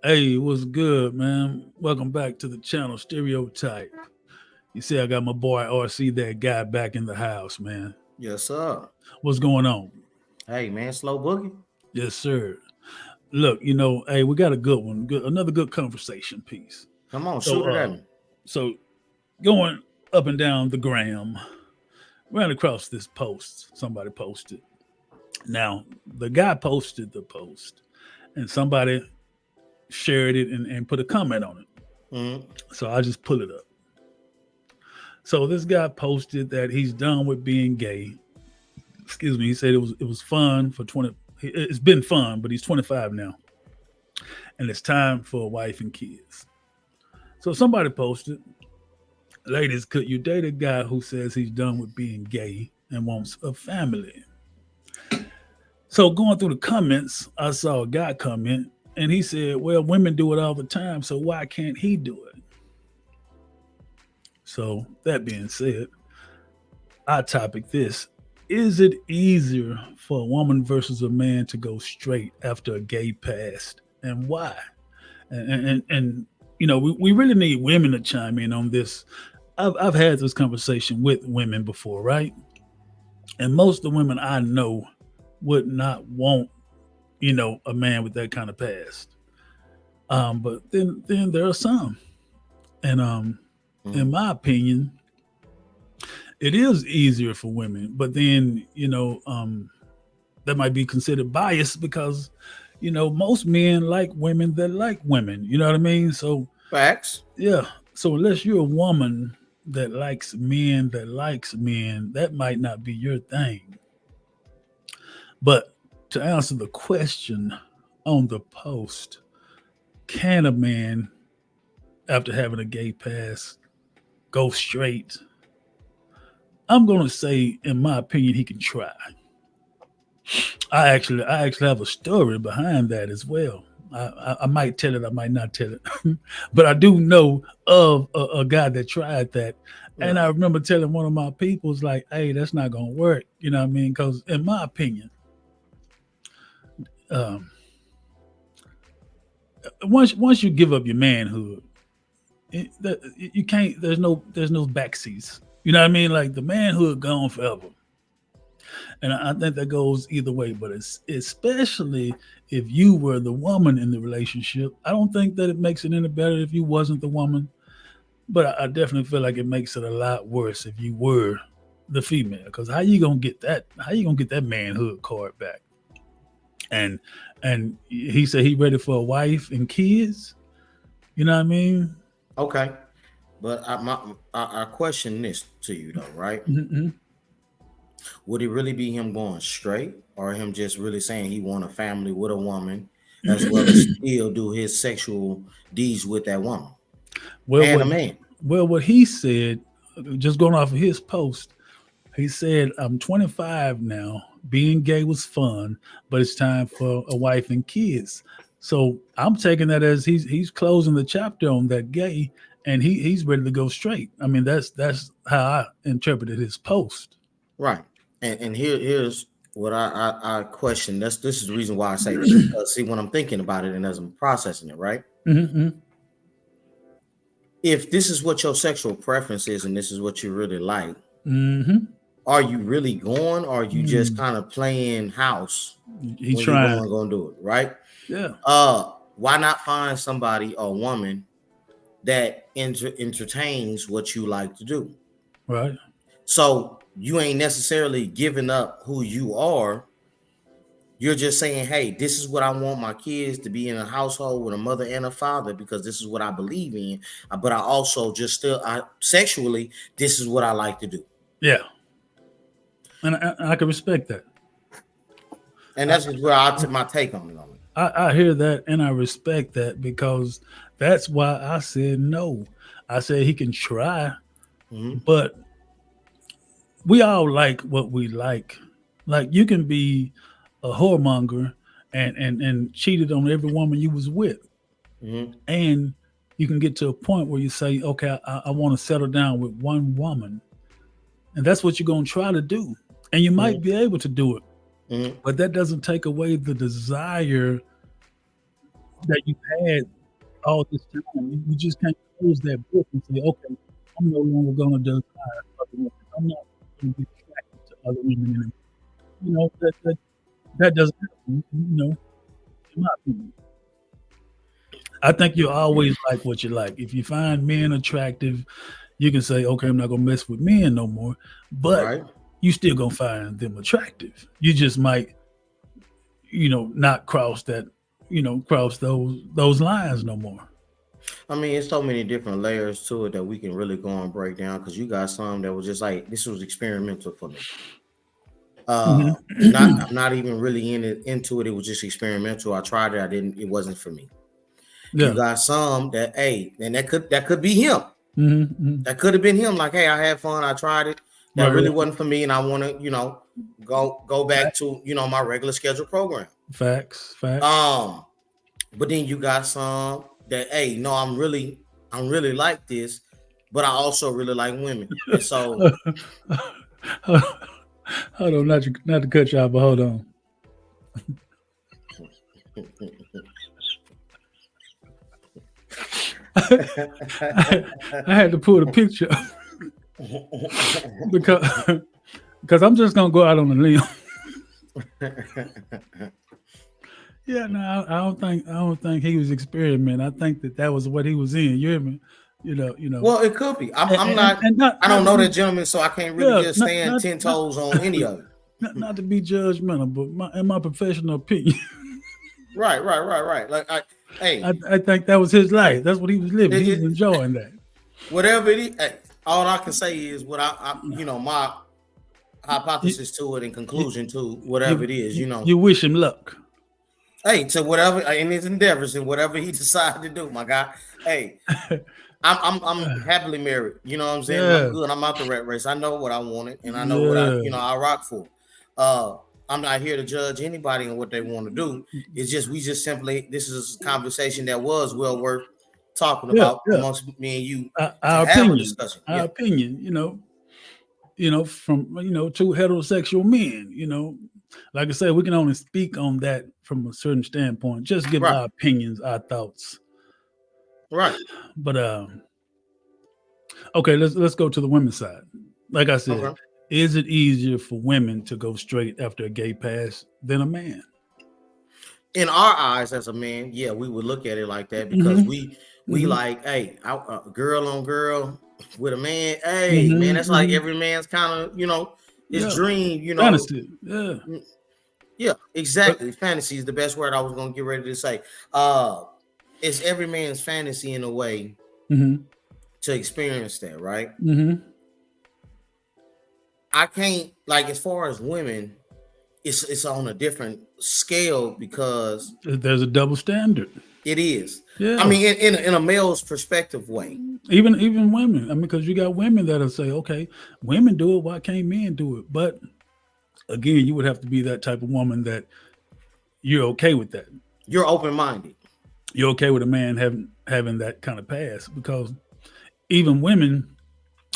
Hey, what's good, man? Welcome back to the channel, Stereotype. You see, I got my boy RC, that guy, back in the house, man. Yes, sir. What's going on? Hey, man, slow boogie. Yes, sir. Look, hey, we got a good one, another good conversation piece. Come on, So, shoot it at me. so going up and down the gram, ran across this post somebody posted. Now, the guy posted the post, and somebody shared it and put a comment on it. Mm-hmm. So I just pull it up. So this guy posted that he's done with being gay. Excuse me. He said it was fun for 20. It's been fun, but he's 25 now, and it's time for a wife and kids. So somebody posted, "Ladies, could you date a guy who says he's done with being gay and wants a family?" So going through the comments, I saw a guy comment, and he said, "Well, women do it all the time, so why can't he do it?" So that being said, our topic this: is it easier for a woman versus a man to go straight after a gay past, and why? And we really need women to chime in on this. I've had this conversation with women before, right? And most of the women I know would not want, a man with that kind of past. But then there are some, and in Mm-hmm. my opinion, it is easier for women. But then that might be considered bias because most men like women that like women. You know what I mean? So Facts. yeah. So unless you're a woman that likes men, that might not be your thing. But to answer the question on the post, can a man, after having a gay past, go straight? I'm gonna say, in my opinion, he can try. I actually have a story behind that as well. I might tell it, I might not tell it, but I do know of a guy that tried that, and Yeah. I remember telling one of my people's like, "Hey, that's not gonna work." You know what I mean? Because in my opinion, um, once you give up your manhood, you can't. There's no backseats. You know what I mean? Like the manhood gone forever. And I think that goes either way, but it's especially if you were the woman in the relationship. I don't think that it makes it any better if you wasn't the woman, but I definitely feel like it makes it a lot worse if you were the female. Because how you gonna get that? How you gonna get that manhood card back? And and he said he ready for a wife and kids. You know what I mean? Okay. But I question this to you though, right? Mm-hmm. Would it really be him going straight, or him just really saying he want a family with a woman, as well as still do his sexual deeds with that woman well, and what a man? what he said, just going off of his post, he said, "I'm 25 now. Being gay was fun, but it's time for a wife and kids." So I'm taking that as he's closing the chapter on that gay, and he's ready to go straight. I mean, that's how I interpreted his post. Right. And here's what I question. This is the reason why I say this, because see, when I'm thinking about it and as I'm processing it, right? Mm-hmm. If this is what your sexual preference is and this is what you really like, Mm-hmm. are you really going, or are you just Mm. kind of playing house He's when you're trying. going to do it, right? Yeah. Why not find somebody or woman that entertains what you like to do? Right. So you ain't necessarily giving up who you are. You're just saying, hey, this is what I want my kids to be, in a household with a mother and a father, because this is what I believe in. But I also just sexually, this is what I like to do. Yeah. And I can respect that. And I, that's just where I took my take on it. I hear that and I respect that because that's why I said no. I said he can try, Mm-hmm. but we all like what we like. Like you can be a whoremonger and cheated on every woman you was with, Mm-hmm. and you can get to a point where you say, okay, I want to settle down with one woman, and that's what you're gonna try to do, and you might Mm-hmm. be able to do it, Mm-hmm. but that doesn't take away the desire that you've had all this time. You just can't close that book and say, okay, I'm no longer going to desire other women. I'm not going to be attracted to other women anymore. That doesn't happen, in my opinion. I think you always like what you like. If you find men attractive, you can say, okay, I'm not going to mess with men no more. But Right. you still going to find them attractive. You just might, not cross those lines no more. I mean, it's so many different layers to it that we can really go and break down because you got some that was just like this was experimental for me. Mm-hmm. I'm not even really into it. It was just experimental. I tried it. It wasn't for me. You Yeah. got some that, hey, and that could be him. Mm-hmm. That could have been him. Like, hey, I had fun. I tried it. That Right, really right. wasn't for me, and I want to, go back to my regular scheduled program. Facts. But then you got some that, hey, no, I'm really like this, but I also really like women, and so Hold on, not to cut you off, but hold on. I had to pull the picture because I'm just gonna go out on a limb. Yeah, no, I don't think he was experimenting. I think that was what he was in. You hear me? well, it could be. I'm not. And I don't not to know be that gentleman, so I can't really yeah, just stand 10 toes on any of it. not to be judgmental, but in my professional opinion, Right. Like, hey, I think that was his life. That's what he was living. it, He was it, enjoying that. whatever it is, hey, all I can say is what my You, hypothesis to it and you, conclusion to whatever you, it is, you wish him luck. hey, to whatever in his endeavors and whatever he decided to do, my guy. Hey, I'm happily married. You know what I'm saying? And I'm Yeah, good. I'm out the rat race. I know what I wanted, and I know what yeah. I rock for. I'm not here to judge anybody on what they want to do. It's just we just simply this is a conversation that was well worth talking Yeah, about yeah. amongst me and you to Our have a opinion, discussion. our Yeah, opinion. From two heterosexual men. Like I said, we can only speak on that from a certain standpoint. Just give right, our opinions, our thoughts. right. But okay, let's go to the women's side. Like I said, Okay. is it easier for women to go straight after a gay pass than a man? In our eyes as a man, yeah, we would look at it like that because Mm-hmm. we Mm-hmm. like, hey, girl on girl with a man, hey, man, Mm-hmm. that's like Mm-hmm. every man's kind of, his Yeah. dream, Fantasy. Yeah. yeah, But exactly. Fantasy is the best word I was gonna get ready to say. Uh, it's every man's fantasy in a way mm-hmm. to experience that, right? Mm-hmm. I can't like as far as women, it's on a different scale because There's a double standard. it is. I Yeah. mean, in a male's perspective way. Even women. I mean, because you got women that'll say, okay, women do it, why can't men do it? But again, you would have to be that type of woman that you're okay with that. You're open minded. You're okay with a man having that kind of past because even women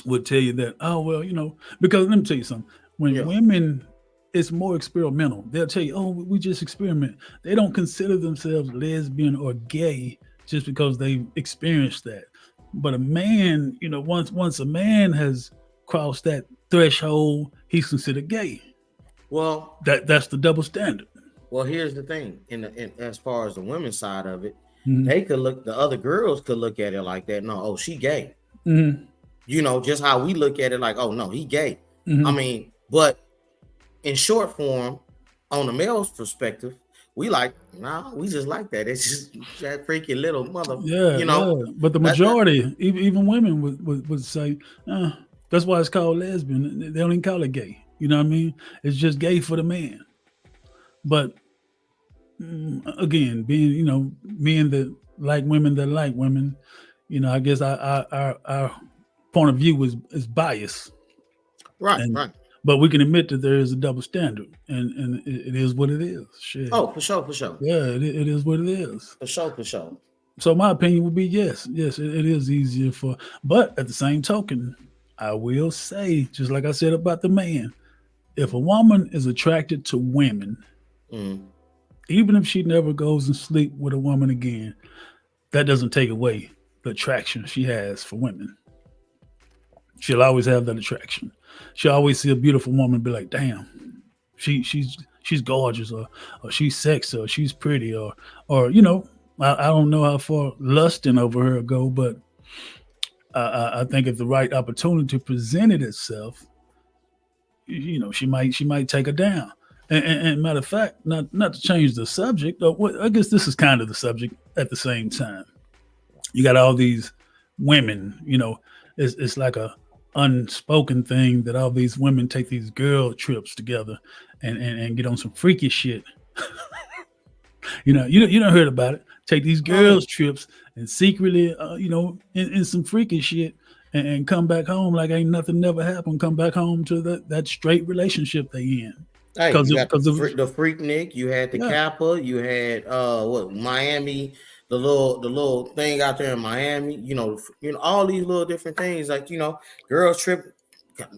would tell you that, oh well, because let me tell you something. When Yeah. women it's more experimental. They'll tell you, oh, we just experiment. They don't consider themselves lesbian or gay just because they experienced that. But a man, once a man has crossed that threshold, he's considered gay. Well, That's the double standard. here's the thing. In as far as the women's side of it, Mm-hmm. the other girls could look at it like that. No, oh, she gay. Mm-hmm. Just how we look at it, like, oh no, he gay. I Mm-hmm. mean, but in short form, on the male's perspective, we like, nah, we just like that. It's just that freaky little mother, Yeah, yeah. But the that majority, even women would say, that's why it's called lesbian. They don't even call it gay. You know what I mean? It's just gay for the man. But again, being men that like women, I guess our point of view is biased, right, and right. but we can admit that there is a double standard, and it is what it is. Shit, Oh, for sure, for sure. yeah, it is what it is. For sure, for sure. So my opinion would be yes, it is easier but at the same token, I will say, just like I said about the man, if a woman is attracted to women, Mm. even if she never goes and sleep with a woman again, that doesn't take away the attraction she has for women. She'll always have that attraction. She'll always see a beautiful woman and be like, damn, she's gorgeous, or she's sexy, or she's pretty, or I don't know how far lusting over her go, but I think if the right opportunity presented itself, she might take her down. And matter of fact, not to change the subject, I guess this is kind of the subject at the same time. You got all these women, it's like a unspoken thing that all these women take these girl trips together and get on some freaky shit. You don't heard about it. Take these Oh, girls trips and secretly, in some freaky shit, and come back home like ain't nothing never happened. Come back home to that straight relationship they in, hey, because you it got because it was the Freaknik, you had the yeah. Kappa, you had what Miami, the little thing out there in Miami. All these little different things. Like girls trip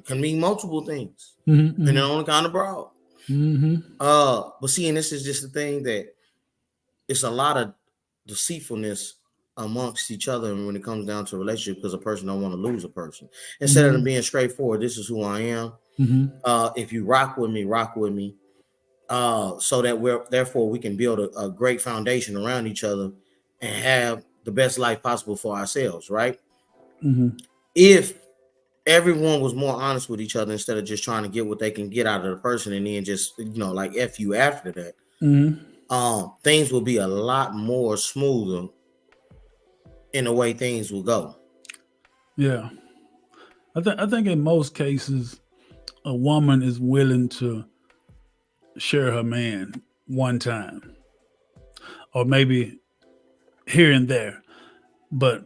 can mean multiple things, and Hmm. they're only kind of broad. Hmm. But see, and this is just the thing that it's a lot of deceitfulness amongst each other when it comes down to a relationship because a person don't want to lose a person. Instead of them Hmm. being straightforward, this is who I am. Hmm. If you rock with me, rock with me. So that therefore we can build a great foundation around each other and have the best life possible for ourselves, right? Hmm. If everyone was more honest with each other instead of just trying to get what they can get out of the person and then just like F you after that, Hmm. things will be a lot more smoother in the way things will go. Yeah, I think in most cases a woman is willing to share her man one time, or maybe here and there, but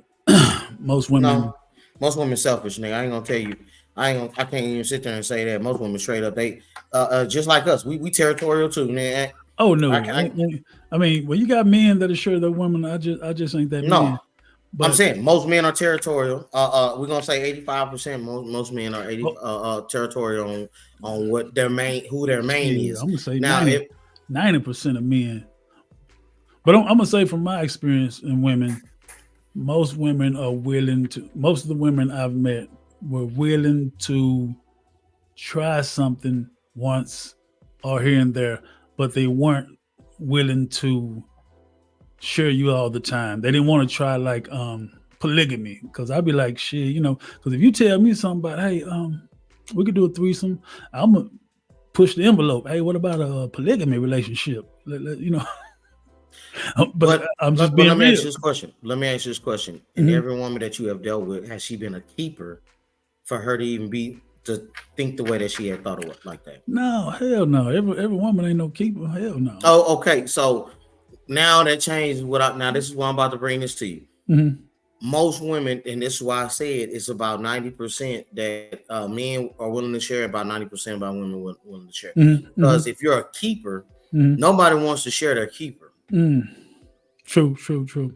most women. No, most women selfish, nigga. I ain't gonna tell you. I can't even sit there and say that. Most women straight up, they just like us. We territorial too, man. Oh I, no, I I mean, well, you got men that are sure they're women. I just ain't that no. man. I'm But saying most men are territorial. We're gonna say 85%. Most men are 80 oh, territorial on what their main who their main shit, is. I'm gonna say Now, if 90% of men. But I'm gonna say from my experience in women, most women are willing to. Most of the women I've met were willing to try something once or here and there, but they weren't willing to share you all the time. They didn't want to try like polygamy, because I'd be like, shit, because if you tell me something about, hey, we could do a threesome, I'm gonna push the envelope. Hey, what about a polygamy relationship? But but I'm just but being let me ask real. you this question. Let me ask you this question. And Hmm. every woman that you have dealt with, has she been a keeper for her to even be to think the way that she had thought of it like that? No, hell no. Every woman ain't no keeper. Hell no. Oh, okay. So now that changes now this is why I'm about to bring this to you. Hmm. Most women, and this is why I said it's about 90% that men are willing to share, about 90% about women willing to share. Hmm. Because Hmm. if you're a keeper, Hmm. nobody wants to share their keeper. Mm. True, true, true.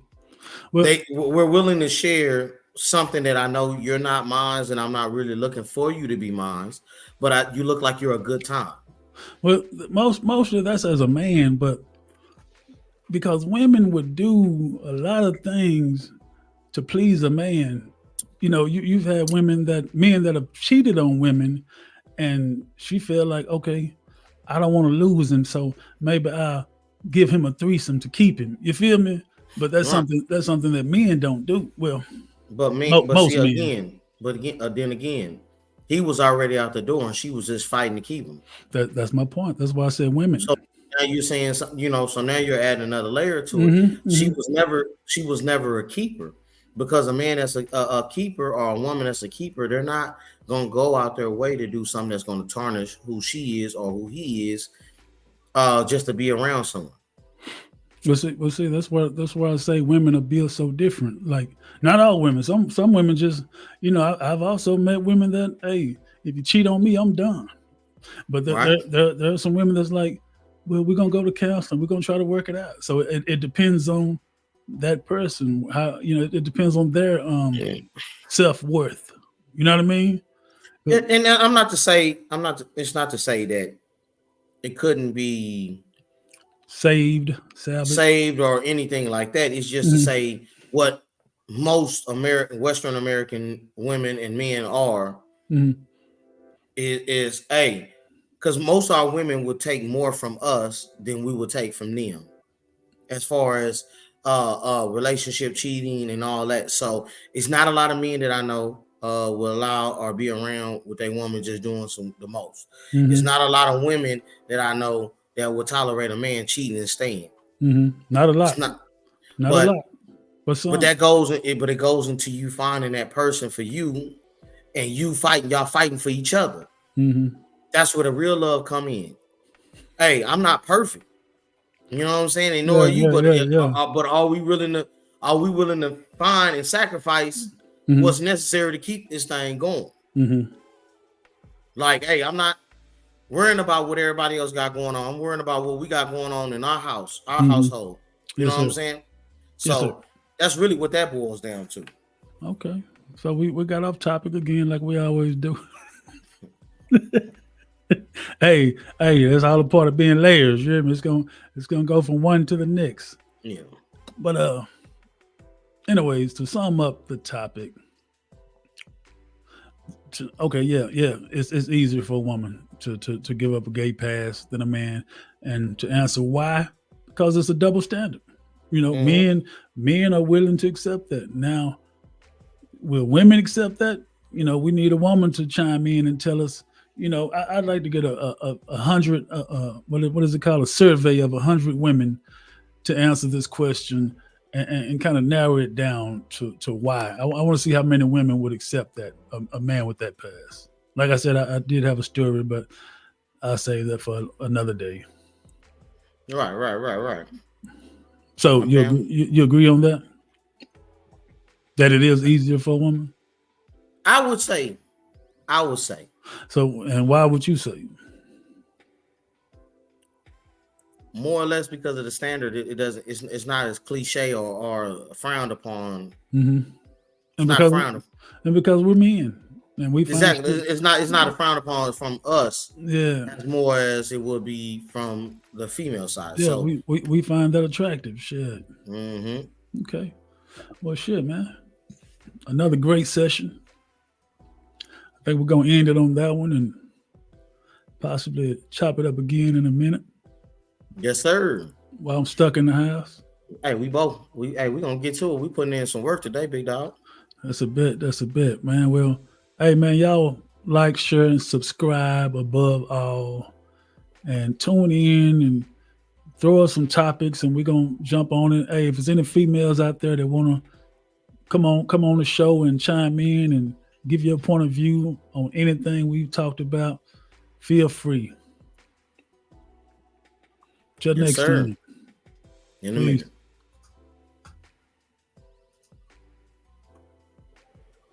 Well, We're willing to share something that I know you're not mine, and I'm not really looking for you to be mine, but you look like you're a good time. well, mostly that's as a man, but because women would do a lot of things to please a man. You've had men that have cheated on women, and she felt like, okay, I don't want to lose him, so maybe I'll give him a threesome to keep him. You feel me? But that's Right. something that men don't do. Well, But see most men. then again, he was already out the door, and she was just fighting to keep him. That's my point. That's why I said women. So now you're saying something, so now you're adding another layer to it. Hmm. She Hmm. was never a keeper, because a man that's a keeper or a woman that's a keeper, they're not gonna go out their way to do something that's gonna tarnish who she is or who he is, just to be around someone. Well, see, that's why I say women are built so different. Like, not all women. Some women just, I've also met women that, hey, if you cheat on me, I'm done. But Right. there are some women that's like, well, we're gonna go to counseling. We're gonna try to work it out. So it depends on that person. How it depends on their self worth. You know what I mean? And I'm not to say, it's not to say that it couldn't be saved or anything like that. It's just to say what most Western American women and men are is a because most of our women would take more from us than we would take from them as far as relationship cheating and all that. So it's not a lot of men that I know will allow or be around with a woman just doing the most. It's not a lot of women that I know that will tolerate a man cheating and staying. Not a lot. It's not a lot. But that goes, but it goes into you finding that person for you, and y'all fighting for each other. That's where the real love come in. Hey, I'm not perfect. You know what I'm saying? And nor are you, but are we willing to find and sacrifice what's necessary to keep this thing going? Like, hey, I'm not worrying about what everybody else got going on. I'm worrying about what we got going on in our house, our household. You know what I'm saying? So that's really what that boils down to. Okay. So we got off topic again like we always do. Hey, that's all a part of being layers. You hear me? It's gonna go from one to the next. Yeah. But anyways, to sum up the topic. It's easier for a woman to give up a gay pass than a man, and to answer why, because it's a double standard. You know, men are willing to accept that. Now, will women accept that? You know, we need a woman to chime in and tell us. You know, I'd like to get a 100. What is it called? A survey of 100 women to answer this question and kind of narrow it down to why. I want to see how many women would accept that a man with that pass. Like I said, I did have a story, but I'll save that for another day. Right. So you agree on that? That it is easier for a woman? I would say. So, and why would you say? More or less because of the standard. It doesn't. It's not as cliche or frowned upon. And because we're men, and we exactly. It's not a frown upon from us. Yeah. As more as it would be from the female side. Yeah. So we find that attractive. Shit. Okay. Well, shit, man. Another great session. I think we're gonna end it on that one and possibly chop it up again in a minute. Yes, sir. While I'm stuck in the house. Hey, we gonna get to it. We putting in some work today, big dog. That's a bit, man. Well, hey, man, y'all like, share, and subscribe above all, and tune in and throw us some topics, and we're gonna jump on it. Hey, if there's any females out there that wanna come on the show and chime in and give your point of view on anything we've talked about, feel free. Till next time. In a minute.